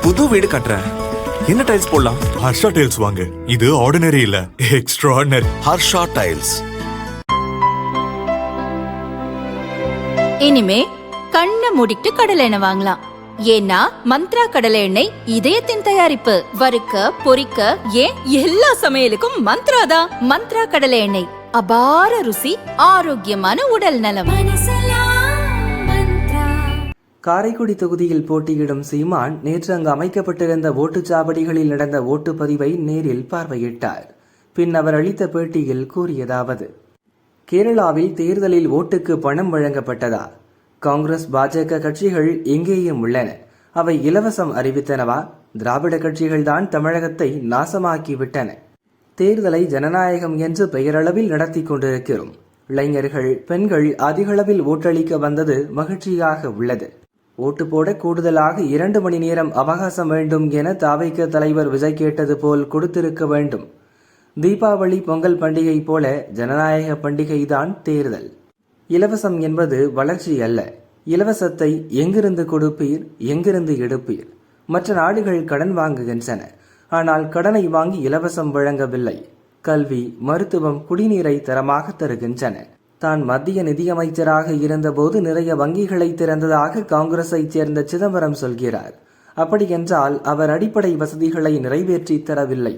புது வீடு கட்டுறேன். என்ன டைல்ஸ் போடலாம்? ஹர்ஷா டைல்ஸ் வாங்க. இது ஆர்டினரி இல்ல, எக்ஸ்ட்ராஆர்டினரி. ஹர்ஷா டைல்ஸ். இனிமே கண்ணை மூடிட்டு கடலை எண்ணெய் வாங்கலாம். ஏன்னா மந்த்ரா கடலை எண்ணெய் இதயத்தின் தயாரிப்பு. வறுக்க பொரிக்க ஏன் எல்லா சமையலுக்கும் மந்த்ரா தான். மந்த்ரா கடலை எண்ணெய், அபார ருசி, ஆரோக்கியமான உடல் நலம். காரைக்குடி தொகுதியில் போட்டியிடும் சீமான் நேற்று அங்கு அமைக்கப்பட்டிருந்த ஓட்டுச்சாவடிகளில் நடந்த ஓட்டுப்பதிவை நேரில் பார்வையிட்டார். பின் அவர் அளித்த பேட்டியில் கூறியதாவது: கேரளாவில் தேர்தலில் ஓட்டுக்கு பணம் வழங்கப்பட்டதா? காங்கிரஸ் பாஜக கட்சிகள் எங்கேயும் உள்ளன. அவை இலவசம் அறிவித்தனவா? திராவிட கட்சிகள்தான் தமிழகத்தை நாசமாக்கிவிட்டன. தேர்தலை ஜனநாயகம் என்று பெயரளவில் நடத்தி கொண்டிருக்கிறோம். இளைஞர்கள், பெண்கள் அதிகளவில் ஓட்டளிக்க வந்தது மகிழ்ச்சியாக உள்ளது. ஓட்டு போட கூடுதலாக 2 மணி நேரம் அவகாசம் வேண்டும் என தவிக தலைவர் விஜய் கேட்டது போல் கொடுத்திருக்க வேண்டும். தீபாவளி, பொங்கல் பண்டிகை போல ஜனநாயக பண்டிகைதான் தேர்தல். இலவசம் என்பது வளர்ச்சி அல்ல. இலவசத்தை எங்கிருந்து கொடுப்பீர், எங்கிருந்து எடுப்பீர்? மற்ற நாடுகள் கடன் வாங்குகின்றன. ஆனால் கடனை வாங்கி இலவசம் வழங்கவில்லை. கல்வி, மருத்துவம், குடிநீரை தரமாக தருகின்றன. தான் மத்திய நிதியமைச்சராக இருந்தபோது நிறைய வங்கிகளை திறந்ததாக காங்கிரஸைச் சேர்ந்த சிதம்பரம் சொல்கிறார். அப்படியென்றால் அவர் அடிப்படை வசதிகளை நிறைவேற்றி தரவில்லை.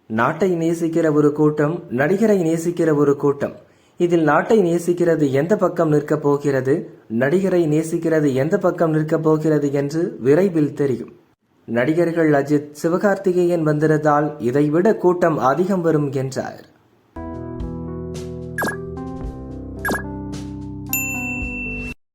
நாட்டை நேசிக்கிற ஒரு கூட்டம், நடிகரை நேசிக்கிற ஒரு கூட்டம். இதில் நாட்டை நேசிக்கிறது எந்த பக்கம் நிற்கப் போகிறது, நடிகரை நேசிக்கிறது எந்த பக்கம் நிற்கப் போகிறது என்று விரைவில் தெரியும். நடிகர்கள் அஜித், சிவகார்த்திகேயன் வந்திருந்தால் இதைவிட கூட்டம் அதிகம் வரும் என்றார்.